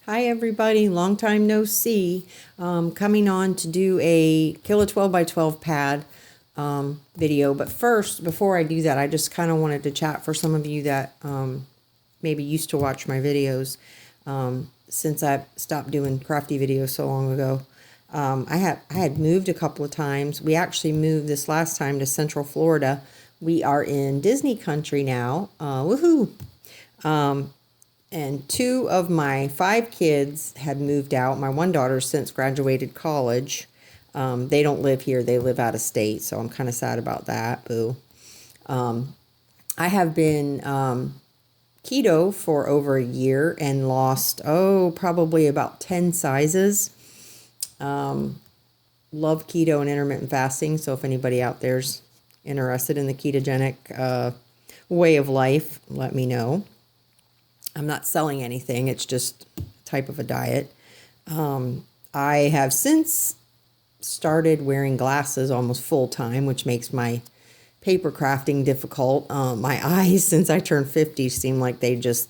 Hi everybody, long time no see. Coming on to do a Kill 12 by 12 pad video. But first, before I do that, I just kind of wanted to chat for some of you that maybe used to watch my videos since I stopped doing crafty videos so long ago. I had moved a couple of times. We actually moved this last time to Central Florida. We are in Disney country now. Woohoo! And 2 of my 5 kids had moved out. My one daughter's since graduated college. They don't live here. They live out of state, so I'm kind of sad about that. Boo. I have been keto for over a year and lost, probably about 10 sizes. Love keto and intermittent fasting, so if anybody out there's interested in the ketogenic way of life, let me know. I'm not selling anything. It's just a type of a diet. I have since started wearing glasses almost full time, which makes my paper crafting difficult. My eyes, since I turned 50, seem like they just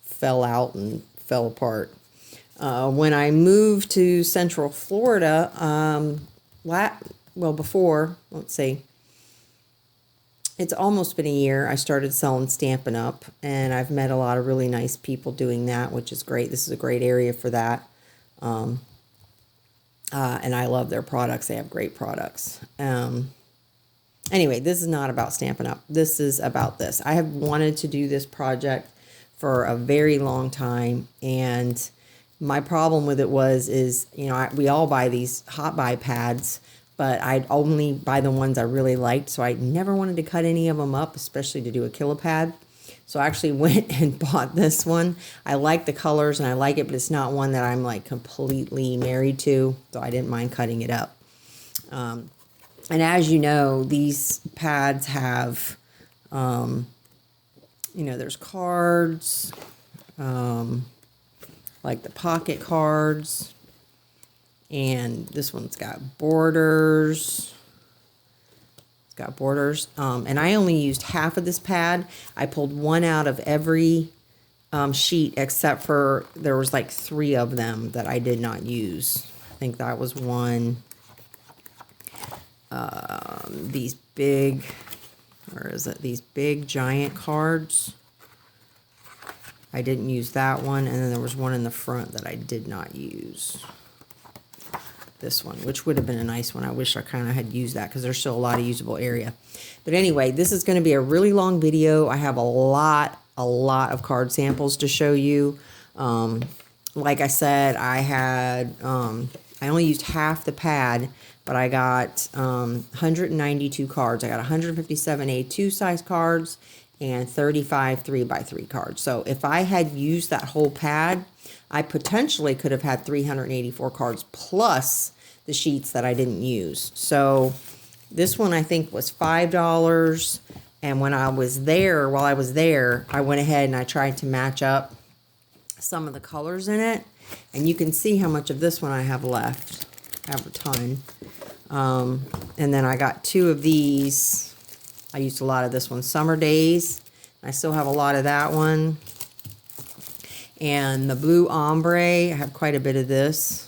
fell out and fell apart. When I moved to Central Florida, it's almost been a year. I started selling Stampin' Up, and I've met a lot of really nice people doing that, which is great. This is a great area for that. And I love their products. They have great products. Anyway, this is not about Stampin' Up. This is about this. I have wanted to do this project for a very long time, and my problem with it is we all buy these Hot Buy pads, but I'd only buy the ones I really liked, so I never wanted to cut any of them up, especially to do a Kilopad. So I actually went and bought this one. I like the colors and I like it, but it's not one that I'm like completely married to, so I didn't mind cutting it up. And as you know, these pads have, there's cards, like the pocket cards. And this one's got borders. It's got borders. And I only used half of this pad. I pulled one out of every sheet except for there was like 3 of them that I did not use. I think that was one. These big, these big giant cards. I didn't use that one. And then there was one in the front that I did not use. This one, which would have been a nice one. I wish I kind of had used that because there's still a lot of usable area. But anyway, this is going to be a really long video. I have a lot of card samples to show you. Like I said, I only used half the pad, but I got 192 cards. I got 157 A2 size cards and 35 3x3 cards. So if I had used that whole pad, I potentially could have had 384 cards plus the sheets that I didn't use. So this one I think was $5. And while I was there, I went ahead and I tried to match up some of the colors in it. And you can see how much of this one I have left. I have a ton. And then I got 2 of these. I used a lot of this one, Summer Days. I still have a lot of that one. And the blue ombre, I have quite a bit of this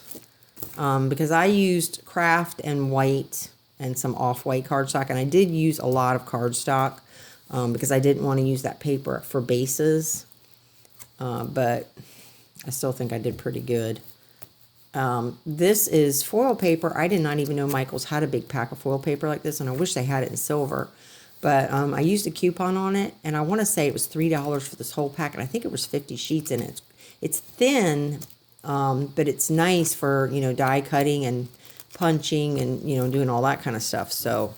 because I used craft and white and some off-white cardstock, and I did use a lot of cardstock because I didn't want to use that paper for bases, but I still think I did pretty good. This is foil paper. I did not even know Micheals had a big pack of foil paper like this, and I wish they had it in silver. But I used a coupon on it, and I want to say it was $3 for this whole pack, and I think it was 50 sheets in it. It's thin, but it's nice for, die cutting and punching and, doing all that kind of stuff. So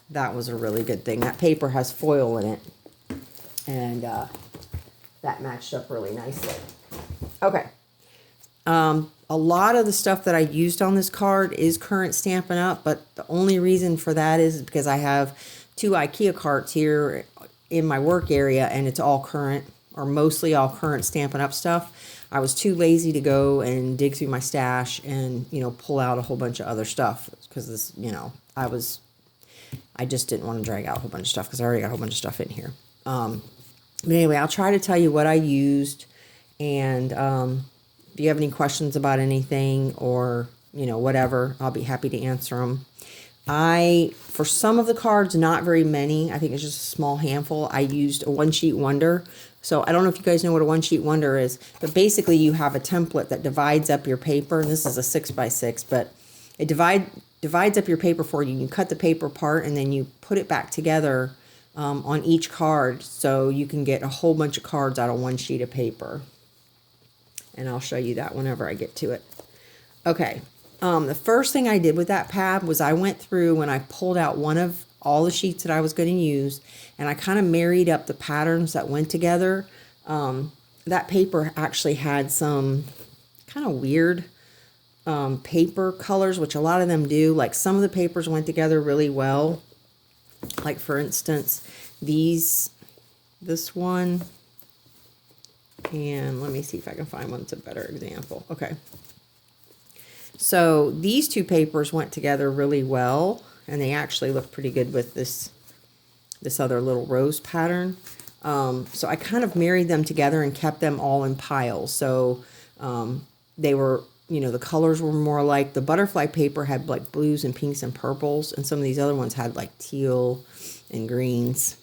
that was a really good thing. That paper has foil in it, and that matched up really nicely. Okay. A lot of the stuff that I used on this card is current Stampin' Up, but the only reason for that is because I have 2 IKEA carts here in my work area, and it's all current, or mostly all current Stampin' Up stuff. I was too lazy to go and dig through my stash and, pull out a whole bunch of other stuff because this, I just didn't want to drag out a whole bunch of stuff because I already got a whole bunch of stuff in here. But anyway, I'll try to tell you what I used and If you have any questions about anything or, you know, whatever, I'll be happy to answer them. For some of the cards, not very many, I think it's just a small handful, I used a one-sheet wonder. So I don't know if you guys know what a one-sheet wonder is, but basically you have a template that divides up your paper, and this is a 6x6, but it divides up your paper for you. You cut the paper apart, and then you put it back together on each card, so you can get a whole bunch of cards out of one sheet of paper. And I'll show you that whenever I get to it. Okay. The first thing I did with that pad was I went through and I pulled out one of all the sheets that I was going to use, and I kind of married up the patterns that went together. That paper actually had some kind of weird paper colors, which a lot of them do. Like some of the papers went together really well. Like for instance, this one, and let me see if I can find one that's a better example. Okay. So these two papers went together really well, and they actually look pretty good with this other little rose pattern. So I kind of married them together and kept them all in piles. So they were, you know, the colors were more like the butterfly paper had like blues and pinks and purples, and some of these other ones had like teal and greens.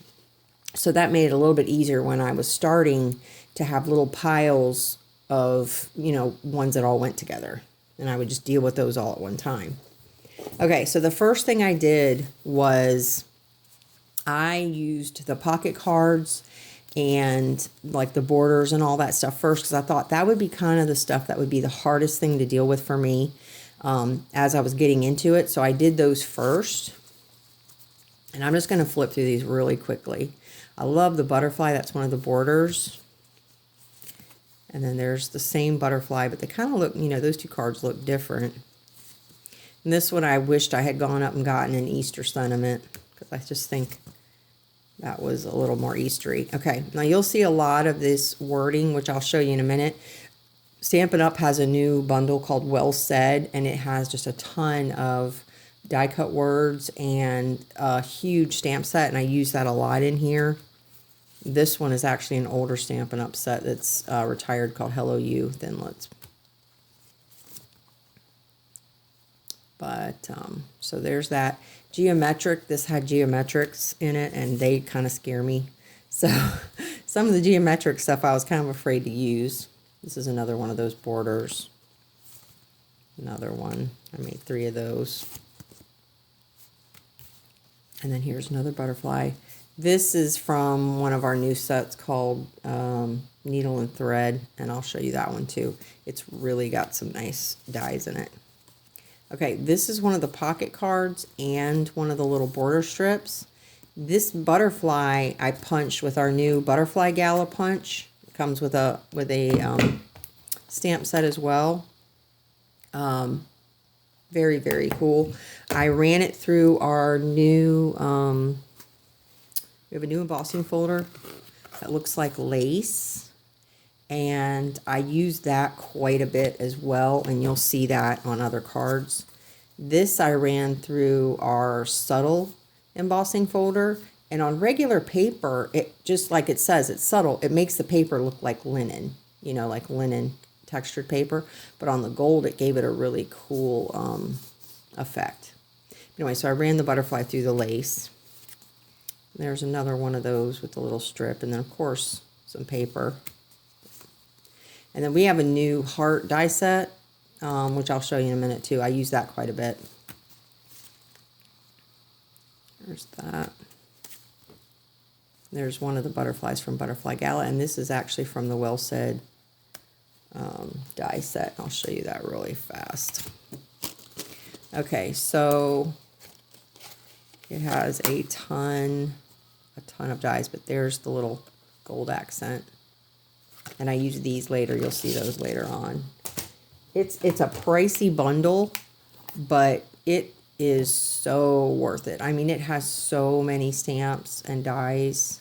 So that made it a little bit easier when I was starting to have little piles of, you know, ones that all went together. And I would just deal with those all at one time. Okay, so the first thing I did was I used the pocket cards and like the borders and all that stuff first, because I thought that would be kind of the stuff that would be the hardest thing to deal with for me as I was getting into it. So I did those first. And I'm just going to flip through these really quickly. I love the butterfly. That's one of the borders. And then there's the same butterfly, but they kind of look, you know, those two cards look different. And this one I wished I had gone up and gotten an Easter sentiment, because I just think that was a little more Eastery. Okay, now you'll see a lot of this wording, which I'll show you in a minute. Stampin' Up! Has a new bundle called Well Said, and it has just a ton of die cut words and a huge stamp set, and I use that a lot in here. This one is actually an older Stampin' Up! Set that's retired called Hello You Thinlits. But, so there's that. Geometric, this had geometrics in it, and they kind of scare me. So, some of the geometric stuff I was kind of afraid to use. This is another one of those borders. Another one. I made 3 of those. And then here's another butterfly. This is from one of our new sets called Needle and Thread, and I'll show you that one too. It's really got some nice dies in it. Okay, this is one of the pocket cards and one of the little border strips. This butterfly I punched with our new Butterfly Gala punch. It comes with a stamp set as well. Very, very cool. I ran it through our new, we have a new embossing folder that looks like lace, and I use that quite a bit as well, and you'll see that on other cards. This I ran through our subtle embossing folder, and on regular paper, it just like it says, it's subtle. It makes the paper look like linen, you know, like linen textured paper, but on the gold it gave it a really cool effect. Anyway, so I ran the butterfly through the lace. There's another one of those with the little strip, and then of course some paper. And then we have a new heart die set, which I'll show you in a minute too. I use that quite a bit. There's that. There's one of the butterflies from Butterfly Gala, and this is actually from the Well Said die set. I'll show you that really fast. Okay, so it has a ton of dies, but there's the little gold accent. And I use these later. You'll see those later on. It's a pricey bundle, but it is so worth it. I mean, it has so many stamps and dies,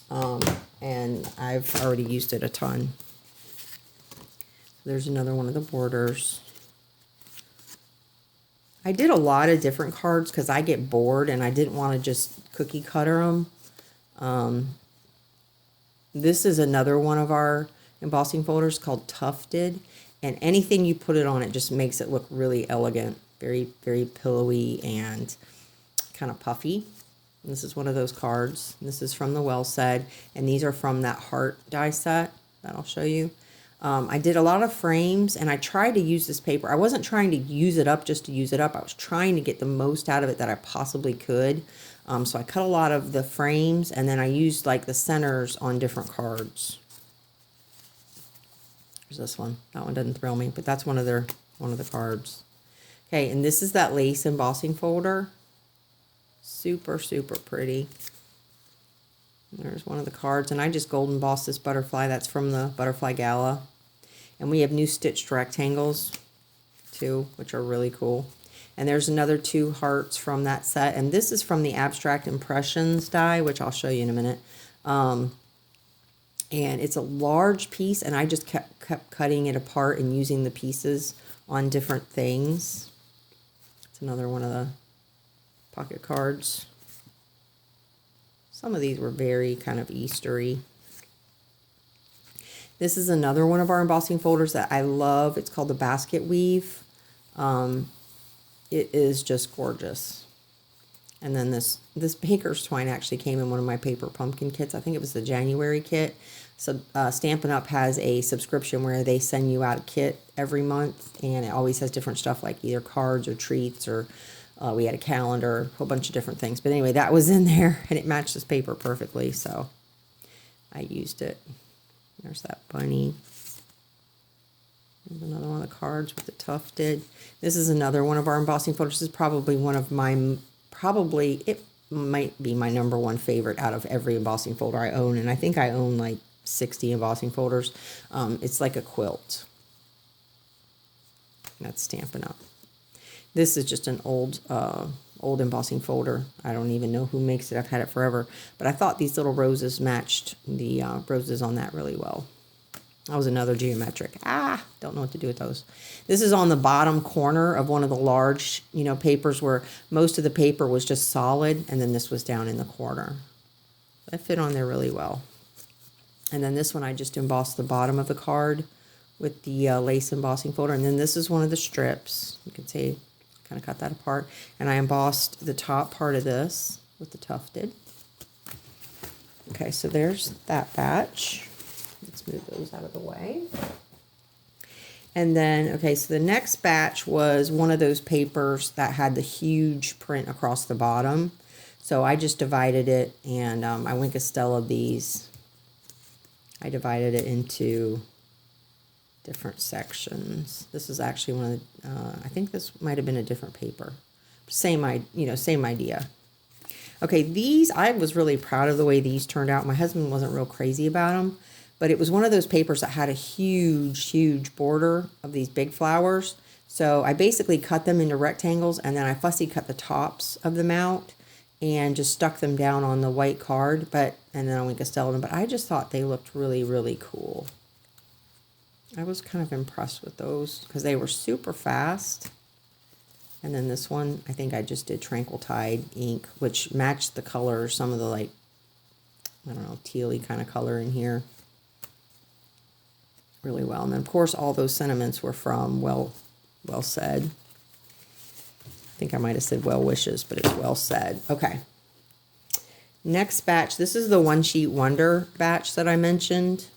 and I've already used it a ton. There's another one of the borders. I did a lot of different cards because I get bored and I didn't want to just cookie cutter them. This is another one of our embossing folders called Tufted. And anything you put it on, it just makes it look really elegant. Very, very pillowy and kind of puffy. And this is one of those cards. This is from the Well Said. And these are from that heart die set that I'll show you. I did a lot of frames, and I tried to use this paper. I wasn't trying to use it up just to use it up. I was trying to get the most out of it that I possibly could. So I cut a lot of the frames, and then I used like the centers on different cards. There's this one. That one doesn't thrill me, but that's one of the cards. Okay, and this is that lace embossing folder. Super, super pretty. There's one of the cards, and I just gold embossed this butterfly. That's from the Butterfly Gala. And we have new stitched rectangles, too, which are really cool. And there's another 2 hearts from that set. And this is from the Abstract Impressions die, which I'll show you in a minute. And it's a large piece, and I just kept cutting it apart and using the pieces on different things. It's another one of the pocket cards. Some of these were very kind of Eastery. This is another one of our embossing folders that I love. It's called the Basket Weave. It is just gorgeous. And then this Baker's Twine actually came in one of my paper pumpkin kits. I think it was the January kit. So Stampin' Up! Has a subscription where they send you out a kit every month, and it always has different stuff like either cards or treats, or we had a calendar, a whole bunch of different things. But anyway, that was in there, and it matched this paper perfectly, so I used it. There's that bunny. There's another one of the cards with the tufted. This is another one of our embossing folders. This is probably one of my, it might be my #1 favorite out of every embossing folder I own. And I think I own like 60 embossing folders. It's like a quilt. That's Stampin' Up! This is just an old embossing folder. I don't even know who makes it. I've had it forever. But I thought these little roses matched the roses on that really well. That was another geometric. Don't know what to do with those. This is on the bottom corner of one of the large, papers where most of the paper was just solid, and then this was down in the corner. That fit on there really well. And then this one, I just embossed the bottom of the card with the lace embossing folder. And then this is one of the strips. You can see, kind of cut that apart. And I embossed the top part of this with the tufted. Okay, so there's that batch. Let's move those out of the way. And then, okay, so the next batch was one of those papers that had the huge print across the bottom. So I just divided it, and I went Castella these. I divided it into different sections. This is actually one of the, I think this might have been a different paper. Same idea. Okay, these, I was really proud of the way these turned out. My husband wasn't real crazy about them. But it was one of those papers that had a huge, huge border of these big flowers. So I basically cut them into rectangles, and then I fussy cut the tops of them out and just stuck them down on the white card. And then I went Castella them. But I just thought they looked really, really cool. I was kind of impressed with those because they were super fast. And then this one, I think I just did Tranquil Tide ink, which matched the color, some of the I don't know, tealy kind of color in here really well. And then, of course, all those sentiments were from Well Said. I think I might have said Well Wishes, but it's Well Said. Okay. Next batch. This is the One Sheet Wonder batch that I mentioned.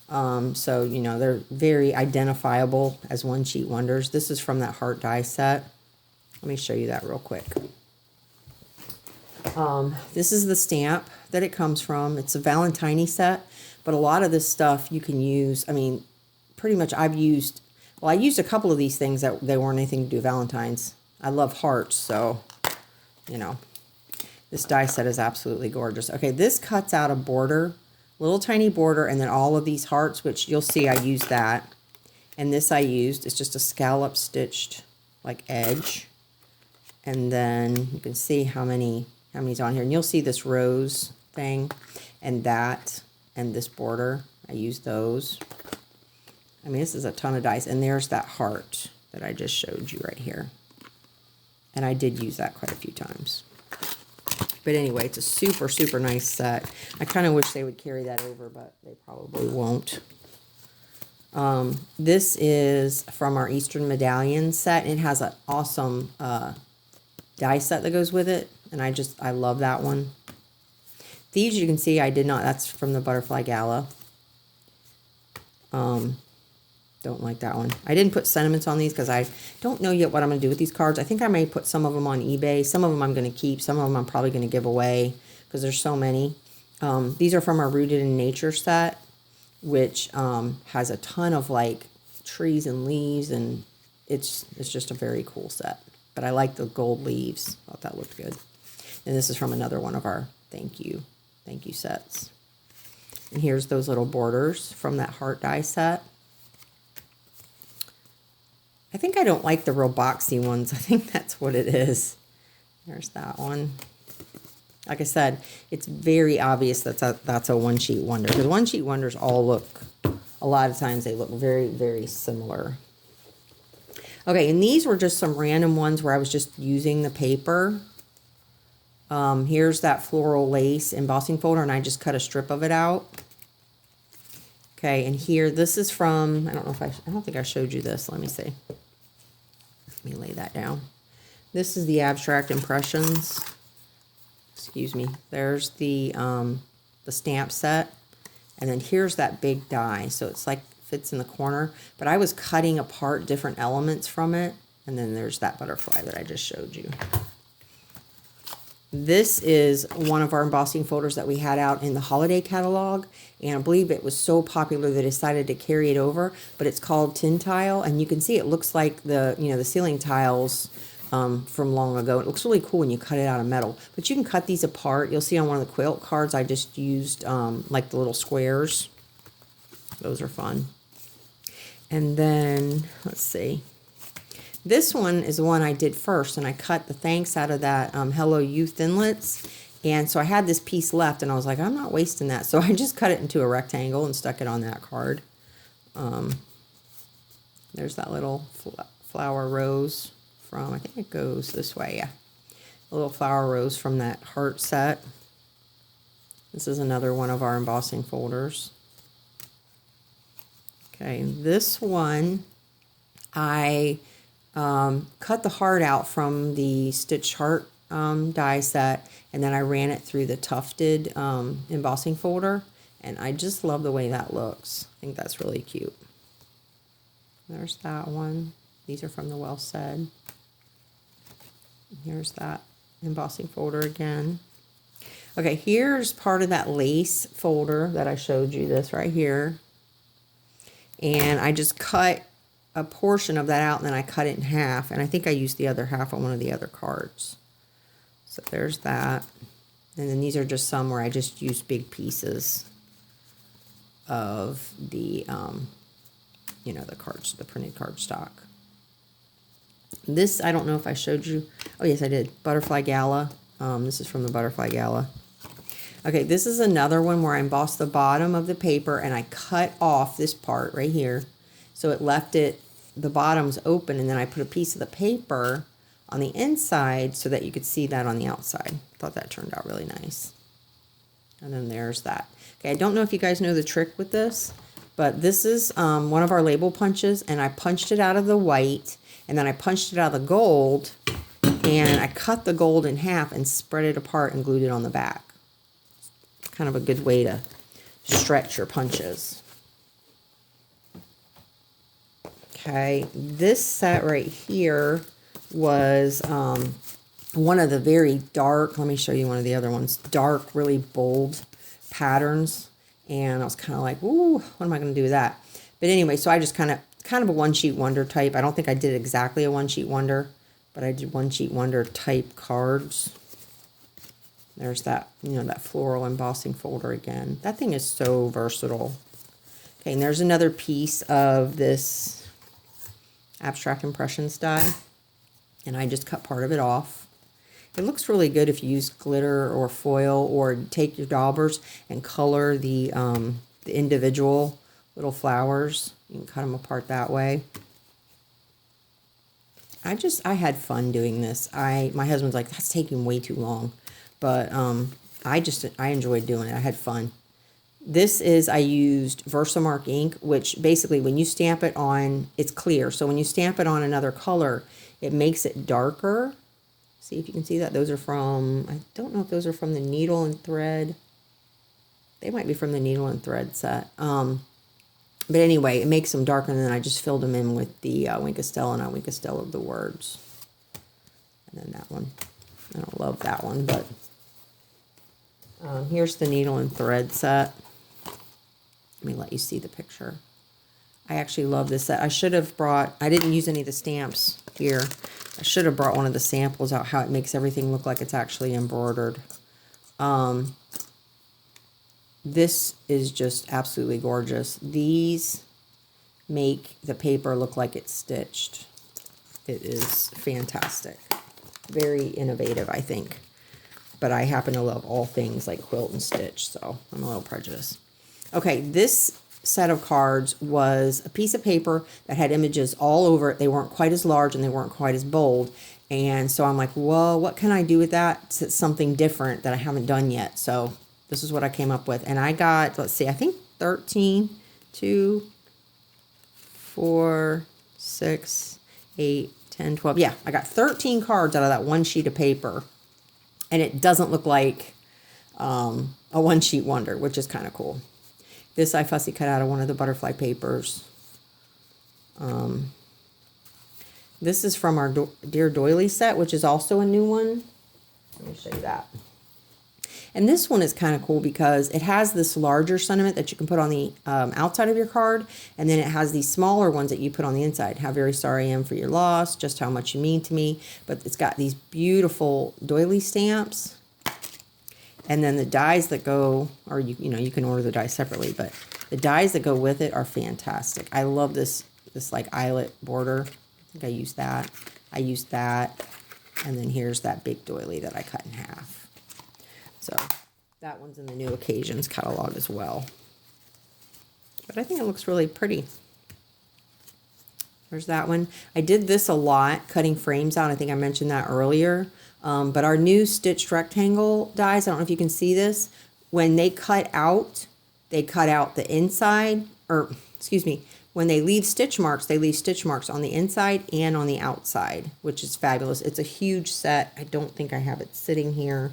So, they're very identifiable as One Sheet Wonders. This is from that Heart die set. Let me show you that real quick. This is the stamp that it comes from. It's a Valentine set. But a lot of this stuff you can use, pretty much I used a couple of these things that they weren't anything to do with Valentine's. I love hearts, so, this die set is absolutely gorgeous. Okay, this cuts out a border, little tiny border, and then all of these hearts, which you'll see I used that. And this I used, it's just a scallop stitched, edge. And then you can see how many's on here. And you'll see this rose thing, and that, and this border. I used those. This is a ton of dice. And there's that heart that I just showed you right here. And I did use that quite a few times. But anyway, it's a super, super nice set. I kind of wish they would carry that over, but they probably won't. This is from our Eastern Medallion set. It has an awesome die set that goes with it. And I love that one. These you can see I did not, that's from the Butterfly Gala. Don't like that one. I didn't put sentiments on these because I don't know yet what I'm going to do with these cards. I think I may put some of them on eBay. Some of them I'm going to keep. Some of them I'm probably going to give away because there's so many. These are from our Rooted in Nature set, which has a ton of like trees and leaves, and it's just a very cool set. But I like the gold leaves. Thought that looked good. And this is from another one of our thank you sets. And here's those little borders from that heart die set. I think I don't like the real boxy ones. I think that's what it is. There's that one. Like I said, it's very obvious that's a one sheet wonder. Because one sheet wonders all look, a lot of times they look very, very similar. Okay, and these were just some random ones where I was just using the paper. Here's that floral lace embossing folder, and I just cut a strip of it out. Okay, and here, this is from, I don't think I showed you this. Let me see. Let me lay that down. This is the Abstract Impressions. Excuse me. There's the stamp set. And then here's that big die. So it's like fits in the corner. But I was cutting apart different elements from it. And then there's that butterfly that I just showed you. This is one of our embossing folders that we had out in the holiday catalog, and I believe it was so popular they decided to carry it over, but it's called Tin Tile, and you can see it looks like the ceiling tiles from long ago. It looks really cool when you cut it out of metal, but you can cut these apart. You'll see on one of the quilt cards I just used like the little squares. Those are fun. And then, let's see. This one is the one I did first, and I cut the thanks out of that Hello You Thinlits. And so I had this piece left, and I was like, I'm not wasting that. So I just cut it into a rectangle and stuck it on that card. There's that little flower rose from, I think it goes this way, yeah. A little flower rose from that heart set. This is another one of our embossing folders. Okay, this one, I cut the heart out from the stitched heart die set, and then I ran it through the tufted embossing folder, and I just love the way that looks. I think that's really cute. There's that one. These are from the Well Said. Here's that embossing folder again. Okay, here's part of that lace folder that I showed you, this right here. And I just cut a portion of that out, and then I cut it in half, and I think I used the other half on one of the other cards. So there's that. And then these are just some where I just used big pieces of the, the cards, the printed cardstock. This, I don't know if I showed you. Oh, yes, I did. Butterfly Gala. This is from the Butterfly Gala. Okay, this is another one where I embossed the bottom of the paper, and I cut off this part right here. So it left the bottoms open, and then I put a piece of the paper on the inside so that you could see that on the outside. Thought that turned out really nice. And then there's that. Okay, I don't know if you guys know the trick with this, but this is one of our label punches, and I punched it out of the white, and then I punched it out of the gold, and I cut the gold in half and spread it apart and glued it on the back. Kind of a good way to stretch your punches. Okay, this set right here was one of the very dark, let me show you one of the other ones, dark, really bold patterns. And I was kind of like, ooh, what am I going to do with that? But anyway, so I just kind of a one-sheet wonder type. I don't think I did exactly a one-sheet wonder, but I did one-sheet wonder type cards. There's that, that floral embossing folder again. That thing is so versatile. Okay, and there's another piece of this Abstract Impressions die, and I just cut part of it off. It looks really good if you use glitter or foil, or take your daubers and color the individual little flowers. You can cut them apart that way. I had fun doing this. My husband's like, that's taking way too long. But I enjoyed doing it. I had fun. This is, I used Versamark ink, which basically when you stamp it on, it's clear. So when you stamp it on another color, it makes it darker. See if you can see that. Those are from, I don't know if those are from the Needle and Thread. They might be from the Needle and Thread set. But anyway, it makes them darker, and then I just filled them in with the Wink of Stella, and I Wink of Stella of the words. And then that one. I don't love that one, but here's the Needle and Thread set. Let me let you see the picture. I actually love this set. I should have brought, I didn't use any of the stamps here. I should have brought one of the samples out, how it makes everything look like it's actually embroidered. This is just absolutely gorgeous. These make the paper look like it's stitched. It is fantastic. Very innovative, I think. But I happen to love all things like quilt and stitch, so I'm a little prejudiced. Okay, this set of cards was a piece of paper that had images all over it. They weren't quite as large and they weren't quite as bold. And so I'm like, well, what can I do with that? It's something different that I haven't done yet. So this is what I came up with. And I got, let's see, I think 13, 2, 4, 6, 8, 10, 12. Yeah, I got 13 cards out of that one sheet of paper. And it doesn't look like a one-sheet wonder, which is kind of cool. This I fussy cut out of one of the butterfly papers. This is from our Dear Doily set, which is also a new one. Let me show you that. And this one is kind of cool because it has this larger sentiment that you can put on the outside of your card, and then it has these smaller ones that you put on the inside. How very sorry I am for your loss, just how much you mean to me. But it's got these beautiful doily stamps. And then the dies that go, or you know, you can order the dies separately, but the dies that go with it are fantastic. I love this like eyelet border. I think I used that. I used that. And then here's that big doily that I cut in half. So that one's in the New Occasions catalog as well. But I think it looks really pretty. There's that one. I did this a lot, cutting frames out. I think I mentioned that earlier. But our new stitched rectangle dies, I don't know if you can see this. When they cut out the inside, or excuse me, when they leave stitch marks on the inside and on the outside, which is fabulous. It's a huge set. I don't think I have it sitting here.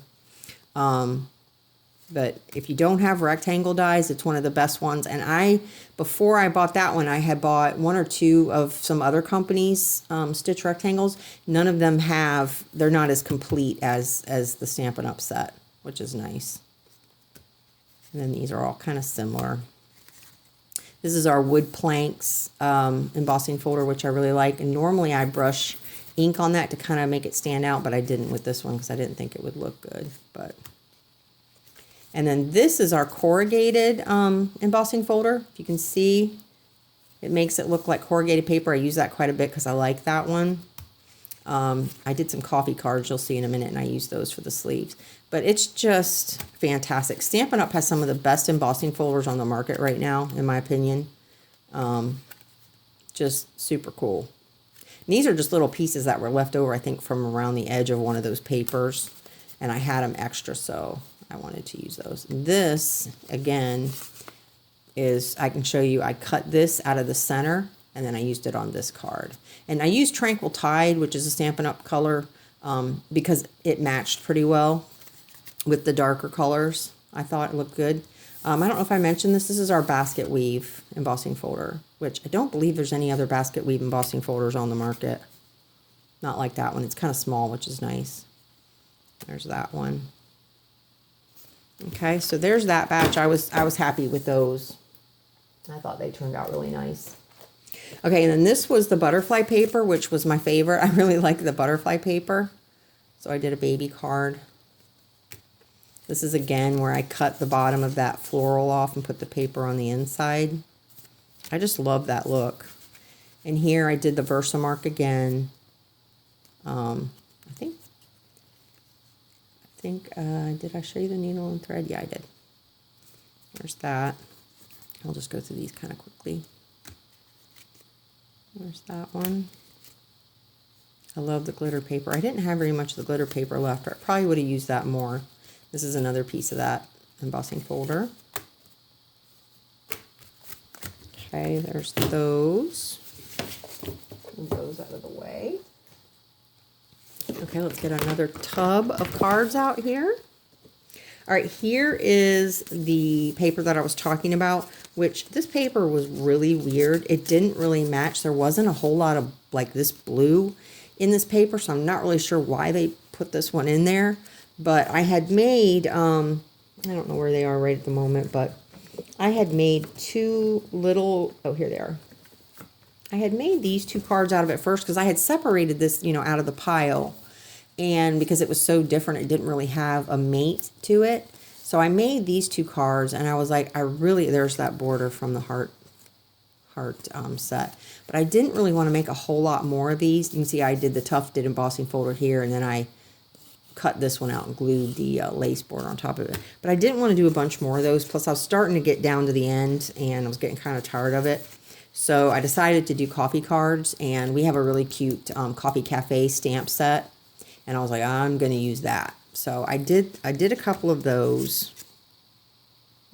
But if you don't have rectangle dies, it's one of the best ones. And before I bought that one, I had bought one or two of some other companies' stitch rectangles. None of them they're not as complete as the Stampin' Up! Set, which is nice. And then these are all kind of similar. This is our wood planks embossing folder, which I really like. And normally I brush ink on that to kind of make it stand out, but I didn't with this one because I didn't think it would look good. And then this is our corrugated embossing folder. If you can see, it makes it look like corrugated paper. I use that quite a bit because I like that one. I did some coffee cards you'll see in a minute, and I use those for the sleeves. But it's just fantastic. Stampin' Up! Has some of the best embossing folders on the market right now, in my opinion. Just super cool. And these are just little pieces that were left over, I think, from around the edge of one of those papers. And I had them extra, so I wanted to use those. This, again, is, I can show you, I cut this out of the center, and then I used it on this card. And I used Tranquil Tide, which is a Stampin' Up! Color, because it matched pretty well with the darker colors. I thought it looked good. I don't know if I mentioned this. This is our basket weave embossing folder, which I don't believe there's any other basket weave embossing folders on the market. Not like that one. It's kind of small, which is nice. There's that one. Okay, so there's that batch. I was happy with those. I thought they turned out really nice. Okay, and then this was the butterfly paper, which was my favorite. I really like the butterfly paper. So I did a baby card. This is again where I cut the bottom of that floral off and put the paper on the inside. I just love that look. And here I did the Versamark again. Did I show you the needle and thread? Yeah, I did. There's that. I'll just go through these kind of quickly. There's that one. I love the glitter paper. I didn't have very much of the glitter paper left. I probably would have used that more. This is another piece of that embossing folder. Okay, there's those. Move those out of the way. Okay, let's get another tub of cards out here. All right, here is the paper that I was talking about, which this paper was really weird. It didn't really match. There wasn't a whole lot of like this blue in this paper, so I'm not really sure why they put this one in there. But I had made, I don't know where they are right at the moment, but I had made two little, oh, here they are. I had made these two cards out of it first because I had separated this, you know, out of the pile. And because it was so different, it didn't really have a mate to it. So I made these two cards, and I was like, there's that border from the heart set. But I didn't really want to make a whole lot more of these. You can see I did the tufted embossing folder here, and then I cut this one out and glued the lace border on top of it. But I didn't want to do a bunch more of those. Plus, I was starting to get down to the end, and I was getting kind of tired of it. So I decided to do coffee cards, and we have a really cute coffee cafe stamp set. And I was like, I'm going to use that. So I did a couple of those.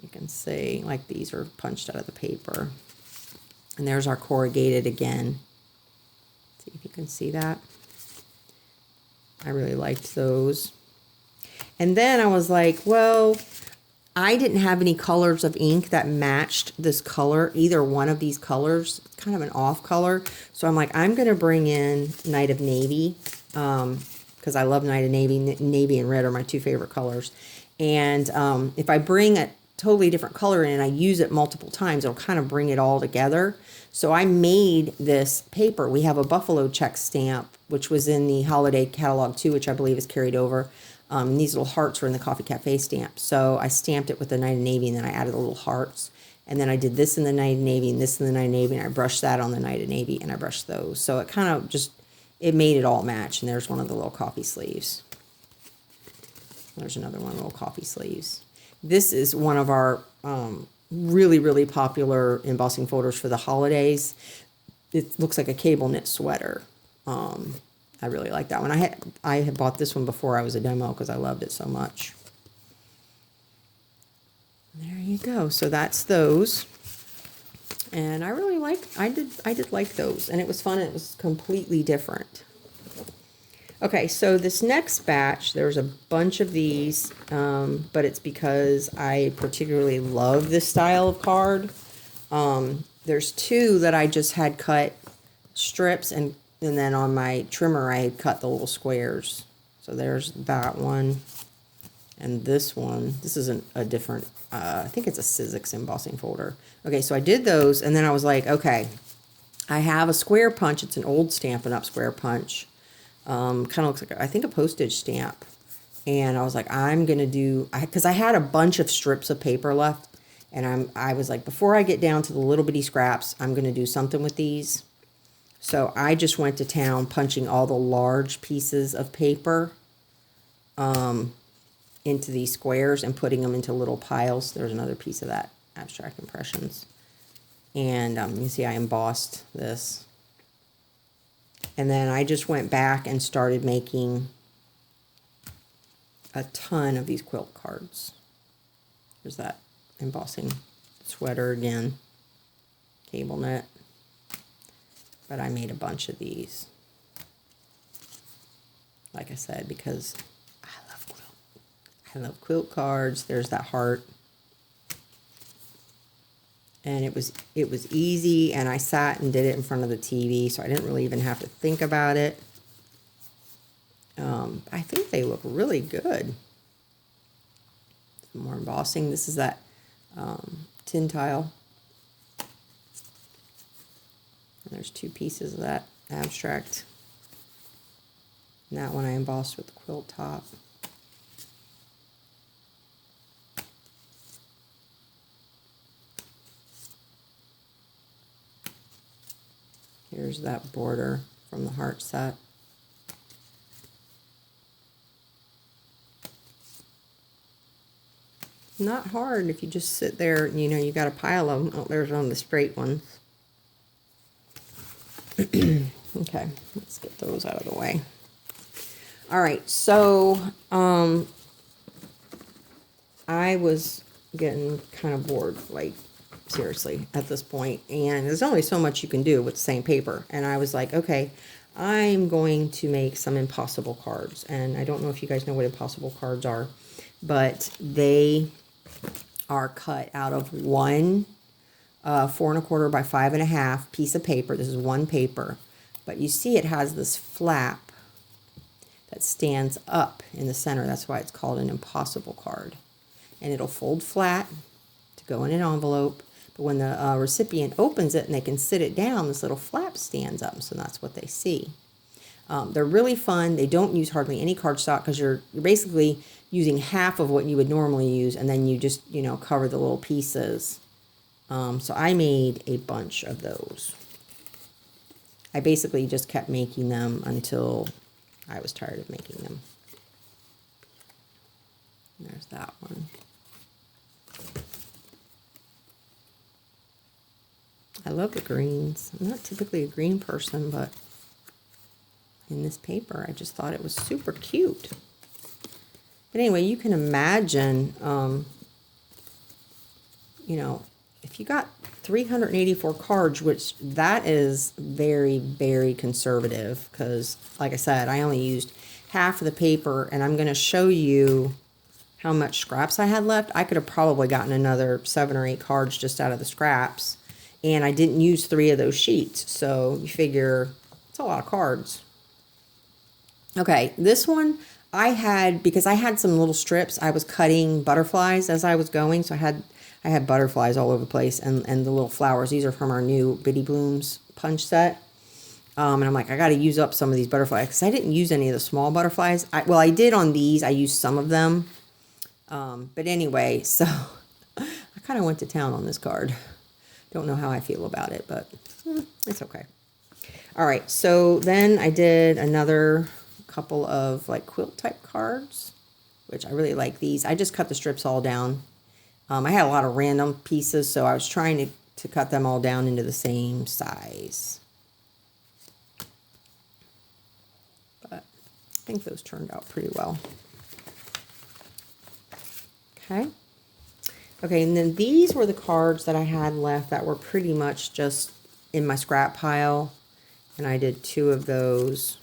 You can see, like, these are punched out of the paper. And there's our corrugated again. See if you can see that. I really liked those. And then I was like, well, I didn't have any colors of ink that matched this color, either one of these colors. It's kind of an off color. So I'm like, I'm going to bring in Night of Navy. Because I love Night of Navy. Navy and red are my two favorite colors. And if I bring a totally different color in and I use it multiple times, it'll kind of bring it all together. So I made this paper. We have a buffalo check stamp, which was in the holiday catalog too, which I believe is carried over. And these little hearts were in the Coffee Cafe stamp. So I stamped it with the Night of Navy, and then I added the little hearts. And then I did this in the Night of Navy and this in the Night of Navy, and I brushed that on the Night of Navy, and I brushed those. So it kind of just, it made it all match. And there's one of the little coffee sleeves. There's another one, little coffee sleeves. This is one of our really, really popular embossing folders for the holidays. It looks like a cable knit sweater. I really like that one. I had bought this one before I was a demo because I loved it so much. There you go. So that's those. And I really I did like those, and it was fun. It was completely different. Okay, so this next batch, there's a bunch of these, but it's because I particularly love this style of card. There's two that I just had cut strips, and then on my trimmer I had cut the little squares. So there's that one, and this one. This isn't a different, I think it's a Sizzix embossing folder. Okay, so I did those, and then I was like, okay, I have a square punch. It's an old Stampin' Up! Square punch. Kind of looks like, I think, a postage stamp. And I was like, I'm going to do, because I had a bunch of strips of paper left. And I was like, before I get down to the little bitty scraps, I'm going to do something with these. So I just went to town punching all the large pieces of paper into these squares and putting them into little piles. There's another piece of that Abstract Impressions. And you can see I embossed this. And then I just went back and started making a ton of these quilt cards. There's that embossing sweater again, cable knit. But I made a bunch of these. Like I said, because I love quilt. I love quilt cards. There's that heart. And it was easy, and I sat and did it in front of the TV, so I didn't really even have to think about it. I think they look really good. Some more embossing. This is that tin tile. And there's two pieces of that abstract. And that one I embossed with the quilt top. Here's that border from the heart set. Not hard if you just sit there, you know, you got a pile of them. Oh, there's one of the straight ones. Okay, let's get those out of the way. All right, so I was getting kind of bored. Like, seriously, at this point. And there's only so much you can do with the same paper. And I was like, okay, I'm going to make some impossible cards. And I don't know if you guys know what impossible cards are, but they are cut out of one 4 1/4 by 5 1/2 piece of paper. This is one paper, but you see it has this flap that stands up in the center. That's why it's called an impossible card. And it'll fold flat to go in an envelope, but when the recipient opens it and they can sit it down, this little flap stands up, so that's what they see. They're really fun. They don't use hardly any cardstock because you're basically using half of what you would normally use, and then you just, you know, cover the little pieces. So I made a bunch of those. I basically just kept making them until I was tired of making them. There's that one. I love the greens. I'm not typically a green person, but in this paper, I just thought it was super cute. But anyway, you can imagine, you know, if you got 384 cards, which that is very, very conservative, because like I said, I only used half of the paper, and I'm going to show you how much scraps I had left. I could have probably gotten another 7 or 8 cards just out of the scraps, and I didn't use 3 of those sheets, so you figure it's a lot of cards. Okay, this one I had, because I had some little strips, I was cutting butterflies as I was going, so I had butterflies all over the place, and the little flowers. These are from our new Bitty Blooms punch set. And I'm like, I got to use up some of these butterflies, because I didn't use any of the small butterflies. Well, I did on these. I used some of them. But anyway, so I kind of went to town on this card. Don't know how I feel about it, but it's okay. All right, so then I did another couple of like quilt type cards, which I really like these. I just cut the strips all down. I had a lot of random pieces, so I was trying to cut them all down into the same size. But I think those turned out pretty well. Okay. Okay, and then these were the cards that I had left that were pretty much just in my scrap pile. And I did 2 of those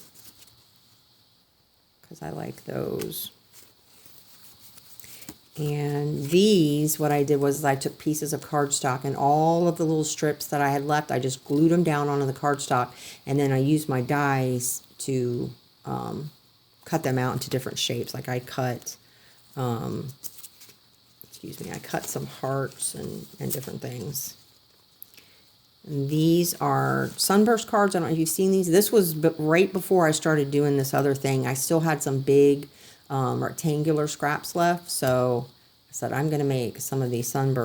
because I like those. And these, what I did was I took pieces of cardstock, and all of the little strips that I had left, I just glued them down onto the cardstock, and then I used my dies to cut them out into different shapes. Like I cut, I cut some hearts and different things. And these are Sunburst cards. I don't know if you've seen these. This was right before I started doing this other thing. I still had some big rectangular scraps left, so I said I'm going to make some of these Sunburst